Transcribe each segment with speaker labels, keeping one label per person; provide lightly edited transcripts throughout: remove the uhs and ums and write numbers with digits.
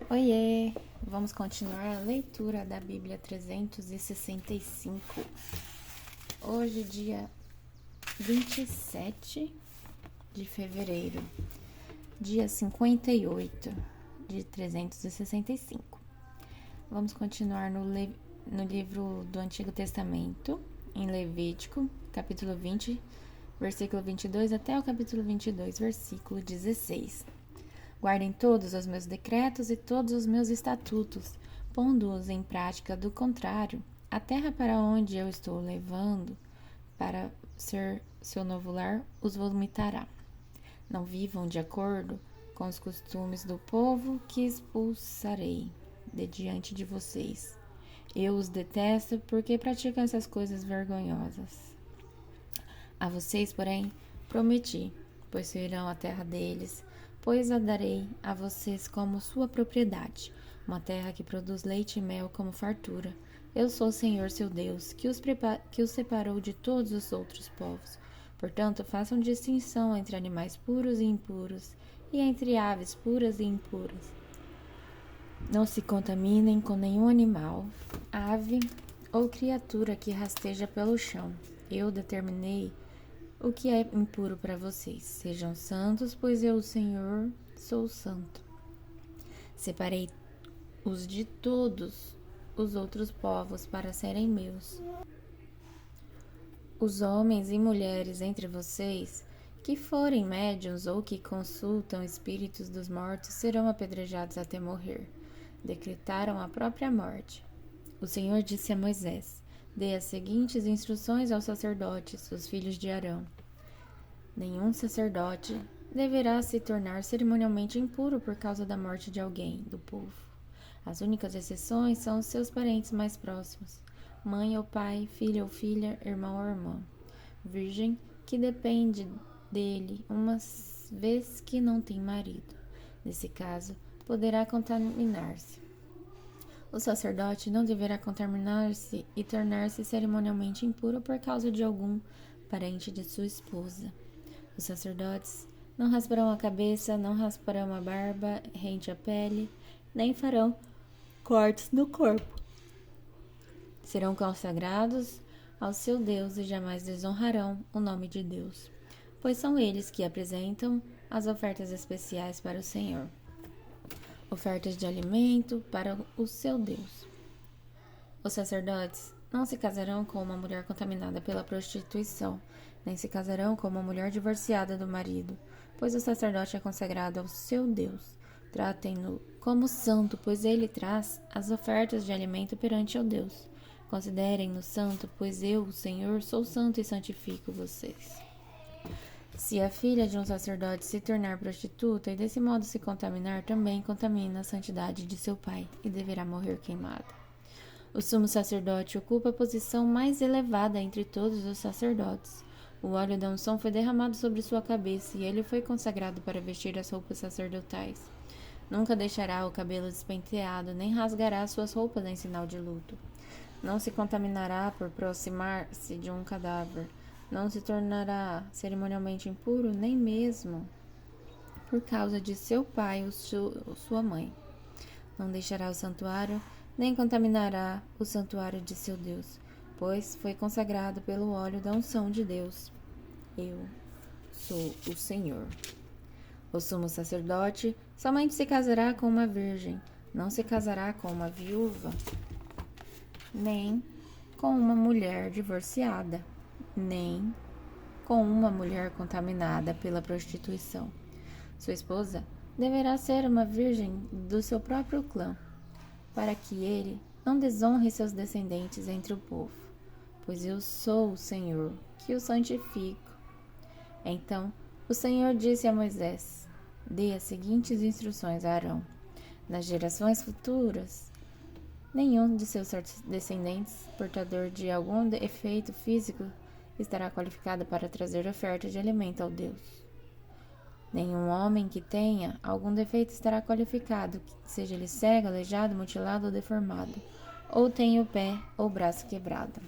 Speaker 1: Oiê! Vamos continuar a leitura da Bíblia 365. Hoje, dia 27 de fevereiro, dia 58 de 365. Vamos continuar no livro do Antigo Testamento, em Levítico, capítulo 20, versículo 22 até o capítulo 22, versículo 16. Guardem todos os meus decretos e todos os meus estatutos, pondo-os em prática. Do contrário, a terra para onde eu estou levando para ser seu novo lar os vomitará. Não vivam de acordo com os costumes do povo que expulsarei de diante de vocês. Eu os detesto porque praticam essas coisas vergonhosas. A vocês, porém, prometi, pois serão a terra deles, pois a darei a vocês como sua propriedade, uma terra que produz leite e mel como fartura. Eu sou o Senhor seu Deus, que os separou de todos os outros povos. Portanto, façam distinção entre animais puros e impuros, e entre aves puras e impuras. Não se contaminem com nenhum animal, ave ou criatura que rasteja pelo chão. Eu determinei o que é impuro para vocês. Sejam santos, pois eu, o Senhor, sou santo. Separei os de todos os outros povos para serem meus. Os homens e mulheres entre vocês que forem médiuns ou que consultam espíritos dos mortos serão apedrejados até morrer. Decretaram a própria morte. O Senhor disse a Moisés: dê as seguintes instruções aos sacerdotes, os filhos de Arão. Nenhum sacerdote deverá se tornar cerimonialmente impuro por causa da morte de alguém do povo. As únicas exceções são os seus parentes mais próximos, mãe ou pai, filho ou filha, irmão ou irmã, virgem que depende dele uma vez que não tem marido. Nesse caso, poderá contaminar-se. O sacerdote não deverá contaminar-se e tornar-se cerimonialmente impuro por causa de algum parente de sua esposa. Os sacerdotes não rasparão a cabeça, não rasparão a barba rente à pele, nem farão cortes no corpo. Serão consagrados ao seu Deus e jamais desonrarão o nome de Deus, pois são eles que apresentam as ofertas especiais para o Senhor, ofertas de alimento para o seu Deus. Os sacerdotes não se casarão com uma mulher contaminada pela prostituição, nem se casarão com uma mulher divorciada do marido, pois o sacerdote é consagrado ao seu Deus. Tratem-no como santo, pois ele traz as ofertas de alimento perante o Deus. Considerem-no santo, pois eu, o Senhor, sou santo e santifico vocês. Se a filha de um sacerdote se tornar prostituta e desse modo se contaminar, também contamina a santidade de seu pai e deverá morrer queimada. O sumo sacerdote ocupa a posição mais elevada entre todos os sacerdotes. O óleo da unção foi derramado sobre sua cabeça e ele foi consagrado para vestir as roupas sacerdotais. Nunca deixará o cabelo despenteado, nem rasgará suas roupas em sinal de luto. Não se contaminará por aproximar-se de um cadáver. Não se tornará cerimonialmente impuro, nem mesmo por causa de seu pai ou sua mãe. Não deixará o santuário, nem contaminará o santuário de seu Deus, pois foi consagrado pelo óleo da unção de Deus. Eu sou o Senhor. O sumo sacerdote somente se casará com uma virgem, não se casará com uma viúva, nem com uma mulher divorciada, nem com uma mulher contaminada pela prostituição. Sua esposa deverá ser uma virgem do seu próprio clã, para que ele não desonre seus descendentes entre o povo, pois eu sou o Senhor, que o santifico. Então o Senhor disse a Moisés: dê as seguintes instruções a Arão. Nas gerações futuras, nenhum de seus descendentes, portador de algum defeito físico, estará qualificado para trazer oferta de alimento ao Deus. Nenhum homem que tenha algum defeito estará qualificado, seja ele cego, aleijado, mutilado ou deformado, ou tenha o pé ou braço quebrado,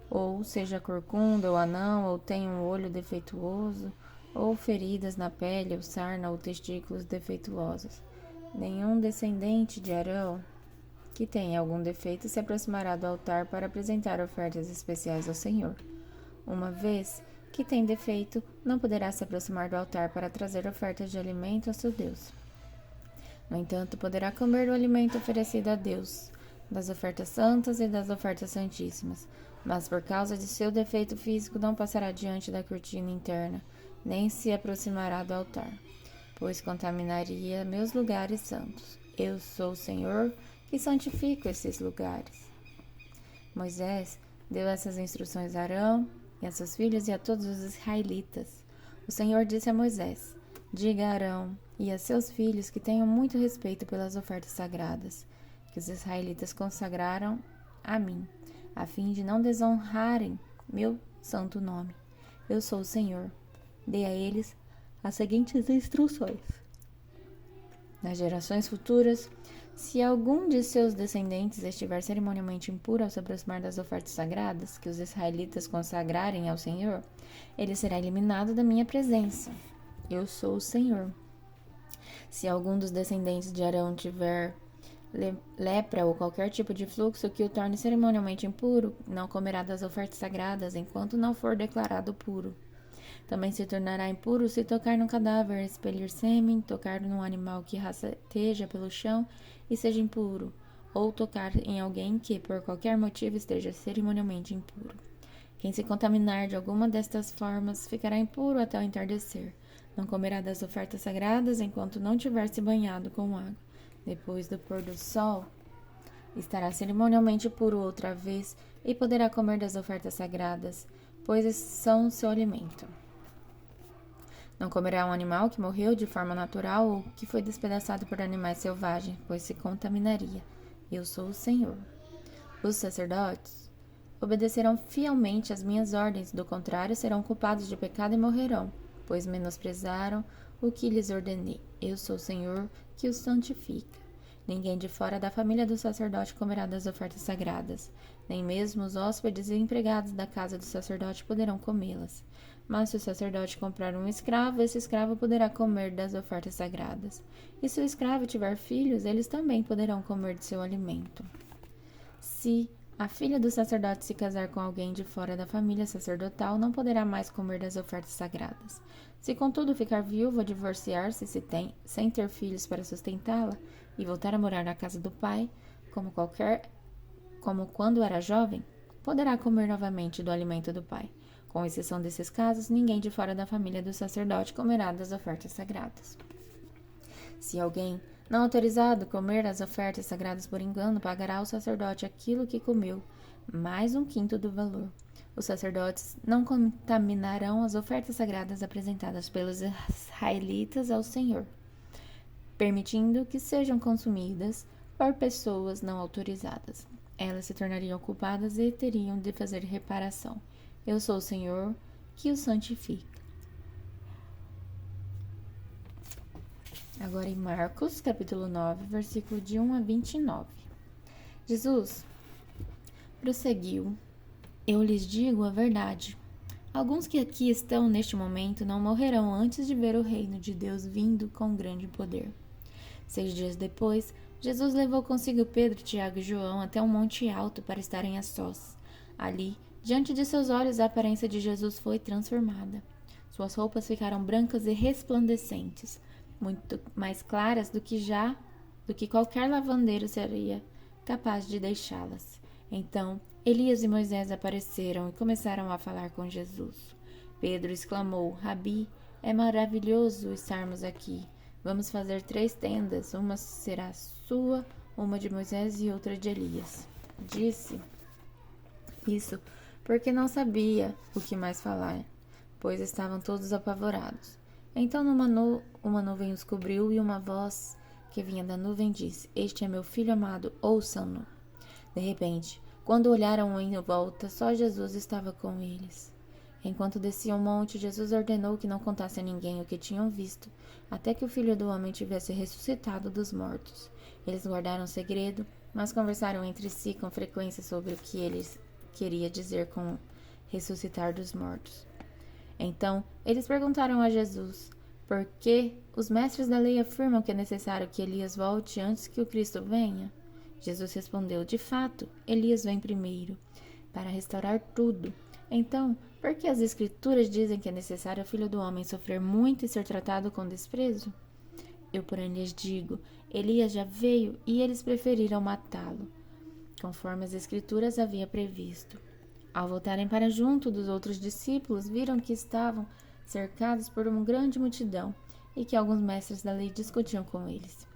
Speaker 1: ou seja corcunda ou anão, ou tenha um olho defeituoso, ou feridas na pele, ou sarna, ou testículos defeituosos. Nenhum descendente de Arão que tenha algum defeito se aproximará do altar para apresentar ofertas especiais ao Senhor. Uma vez que tem defeito, não poderá se aproximar do altar para trazer ofertas de alimento a seu Deus. No entanto, poderá comer do alimento oferecido a Deus, das ofertas santas e das ofertas santíssimas, mas por causa de seu defeito físico não passará diante da cortina interna, nem se aproximará do altar, pois contaminaria meus lugares santos. Eu sou o Senhor que santifico esses lugares. Moisés deu essas instruções a Arão e a seus filhos e a todos os israelitas. O Senhor disse a Moisés: diga a Arão e a seus filhos que tenham muito respeito pelas ofertas sagradas, que os israelitas consagraram a mim, a fim de não desonrarem meu santo nome. Eu sou o Senhor. Dê a eles as seguintes instruções: nas gerações futuras, se algum de seus descendentes estiver cerimonialmente impuro ao se aproximar das ofertas sagradas que os israelitas consagrarem ao Senhor, ele será eliminado da minha presença. Eu sou o Senhor. Se algum dos descendentes de Arão tiver lepra ou qualquer tipo de fluxo que o torne cerimonialmente impuro, não comerá das ofertas sagradas enquanto não for declarado puro. Também se tornará impuro se tocar num cadáver, expelir sêmen, tocar num animal que rasteja pelo chão e seja impuro, ou tocar em alguém que, por qualquer motivo, esteja cerimonialmente impuro. Quem se contaminar de alguma destas formas ficará impuro até o entardecer. Não comerá das ofertas sagradas enquanto não tiver se banhado com água. Depois do pôr do sol, estará cerimonialmente puro outra vez e poderá comer das ofertas sagradas, pois são seu alimento. Não comerá um animal que morreu de forma natural ou que foi despedaçado por animais selvagens, pois se contaminaria. Eu sou o Senhor. Os sacerdotes obedecerão fielmente às minhas ordens, do contrário serão culpados de pecado e morrerão, pois menosprezaram o que lhes ordenei. Eu sou o Senhor que os santifica. Ninguém de fora da família do sacerdote comerá das ofertas sagradas, nem mesmo os hóspedes e empregados da casa do sacerdote poderão comê-las. Mas se o sacerdote comprar um escravo, esse escravo poderá comer das ofertas sagradas. E se o escravo tiver filhos, eles também poderão comer de seu alimento. Se a filha do sacerdote se casar com alguém de fora da família sacerdotal, não poderá mais comer das ofertas sagradas. Se, contudo, ficar viúva ou divorciar-se sem ter filhos para sustentá-la e voltar a morar na casa do pai, como quando era jovem, poderá comer novamente do alimento do pai. Com exceção desses casos, ninguém de fora da família do sacerdote comerá das ofertas sagradas. Se alguém não autorizado comer as ofertas sagradas por engano, pagará ao sacerdote aquilo que comeu, mais 1/5 do valor. Os sacerdotes não contaminarão as ofertas sagradas apresentadas pelos israelitas ao Senhor, permitindo que sejam consumidas por pessoas não autorizadas. Elas se tornariam culpadas e teriam de fazer reparação. Eu sou o Senhor que os santifica. Agora em Marcos, capítulo 9, versículo de 1 a 29. Jesus prosseguiu: eu lhes digo a verdade. Alguns que aqui estão neste momento não morrerão antes de ver o reino de Deus vindo com grande poder. 6 dias depois, Jesus levou consigo Pedro, Tiago e João até um monte alto para estarem a sós. Ali, diante de seus olhos, a aparência de Jesus foi transformada. Suas roupas ficaram brancas e resplandecentes, muito mais claras do que qualquer lavandeiro seria capaz de deixá-las. Então, Elias e Moisés apareceram e começaram a falar com Jesus. Pedro exclamou: Rabi, é maravilhoso estarmos aqui. Vamos fazer 3 tendas, uma será sua, uma de Moisés e outra de Elias. Disse isso porque não sabia o que mais falar, pois estavam todos apavorados. Então uma nuvem os cobriu e uma voz que vinha da nuvem disse: Este é meu filho amado, ouçam-no. De repente, quando olharam em volta, só Jesus estava com eles. Enquanto desciam o monte, Jesus ordenou que não contasse a ninguém o que tinham visto, até que o Filho do Homem tivesse ressuscitado dos mortos. Eles guardaram o segredo, mas conversaram entre si com frequência sobre o que ele queria dizer com ressuscitar dos mortos. Então, eles perguntaram a Jesus: por que os mestres da lei afirmam que é necessário que Elias volte antes que o Cristo venha? Jesus respondeu: de fato, Elias vem primeiro, para restaurar tudo. Então, por que as Escrituras dizem que é necessário ao Filho do Homem sofrer muito e ser tratado com desprezo? Eu, porém, lhes digo: Elias já veio e eles preferiram matá-lo, conforme as Escrituras havia previsto. Ao voltarem para junto dos outros discípulos, viram que estavam cercados por uma grande multidão e que alguns mestres da lei discutiam com eles.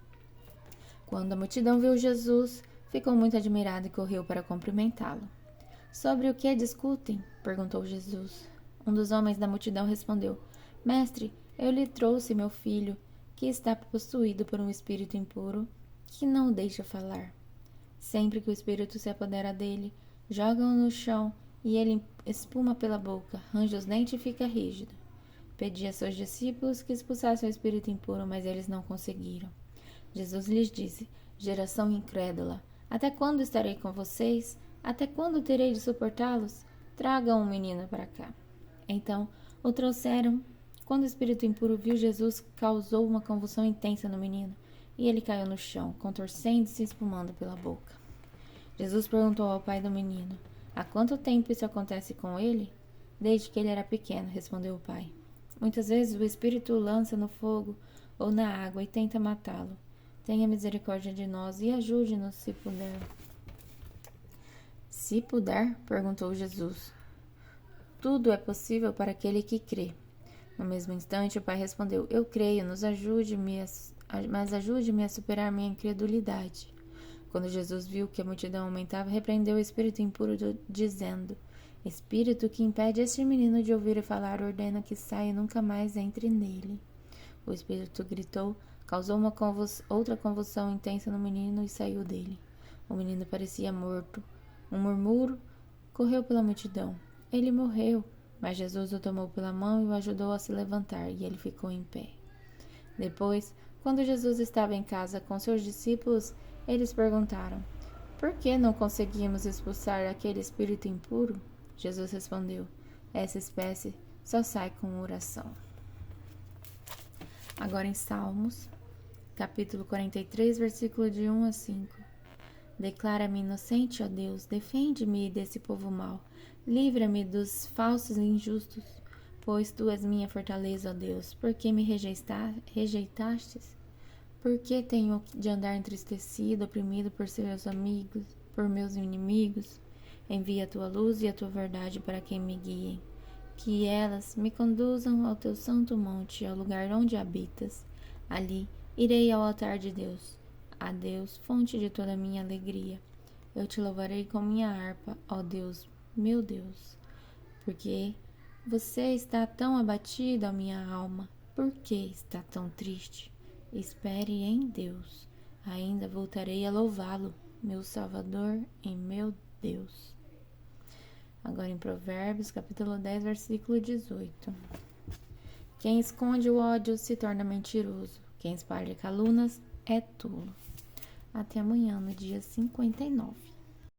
Speaker 1: Quando a multidão viu Jesus, ficou muito admirada e correu para cumprimentá-lo. Sobre o que discutem? Perguntou Jesus. Um dos homens da multidão respondeu: Mestre, eu lhe trouxe meu filho, que está possuído por um espírito impuro, que não o deixa falar. Sempre que o espírito se apodera dele, joga-o no chão e ele espuma pela boca, range os dentes e fica rígido. Pedi a seus discípulos que expulsassem o espírito impuro, mas eles não conseguiram. Jesus lhes disse: geração incrédula, até quando estarei com vocês? Até quando terei de suportá-los? Tragam um menino para cá. Então o trouxeram. Quando o espírito impuro viu Jesus, causou uma convulsão intensa no menino, e ele caiu no chão, contorcendo-se e espumando pela boca. Jesus perguntou ao pai do menino: há quanto tempo isso acontece com ele? Desde que ele era pequeno, respondeu o pai. Muitas vezes o espírito o lança no fogo ou na água e tenta matá-lo. Tenha misericórdia de nós e ajude-nos se puder. Se puder? Perguntou Jesus. Tudo é possível para aquele que crê. No mesmo instante, o pai respondeu: eu creio, mas ajude-me a superar minha incredulidade. Quando Jesus viu que a multidão aumentava, repreendeu o espírito impuro, dizendo: espírito que impede este menino de ouvir e falar, ordena que saia e nunca mais entre nele. O espírito gritou, causou outra convulsão intensa no menino e saiu dele. O menino parecia morto. Um murmúrio correu pela multidão. Ele morreu, mas Jesus o tomou pela mão e o ajudou a se levantar, e ele ficou em pé. Depois, quando Jesus estava em casa com seus discípulos, eles perguntaram: por que não conseguimos expulsar aquele espírito impuro? Jesus respondeu: essa espécie só sai com oração. Agora em Salmos, capítulo 43, versículo de 1 a 5. Declara-me inocente, ó Deus, defende-me desse povo mau, livra-me dos falsos e injustos, pois tu és minha fortaleza, ó Deus. Por que me rejeitastes? Por que tenho de andar entristecido, oprimido por seus amigos, por meus inimigos? Envia a tua luz e a tua verdade para que me guiem, que elas me conduzam ao teu santo monte, ao lugar onde habitas. Ali irei ao altar de Deus, a Deus, fonte de toda a minha alegria. Eu te louvarei com minha harpa, ó Deus, meu Deus. Porque você está tão abatido, ó minha alma? Por que está tão triste? Espere em Deus. Ainda voltarei a louvá-lo, meu Salvador e meu Deus. Agora em Provérbios, capítulo 10, versículo 18. Quem esconde o ódio se torna mentiroso. Quem espalha calúnias é tolo. Até amanhã, no dia 59.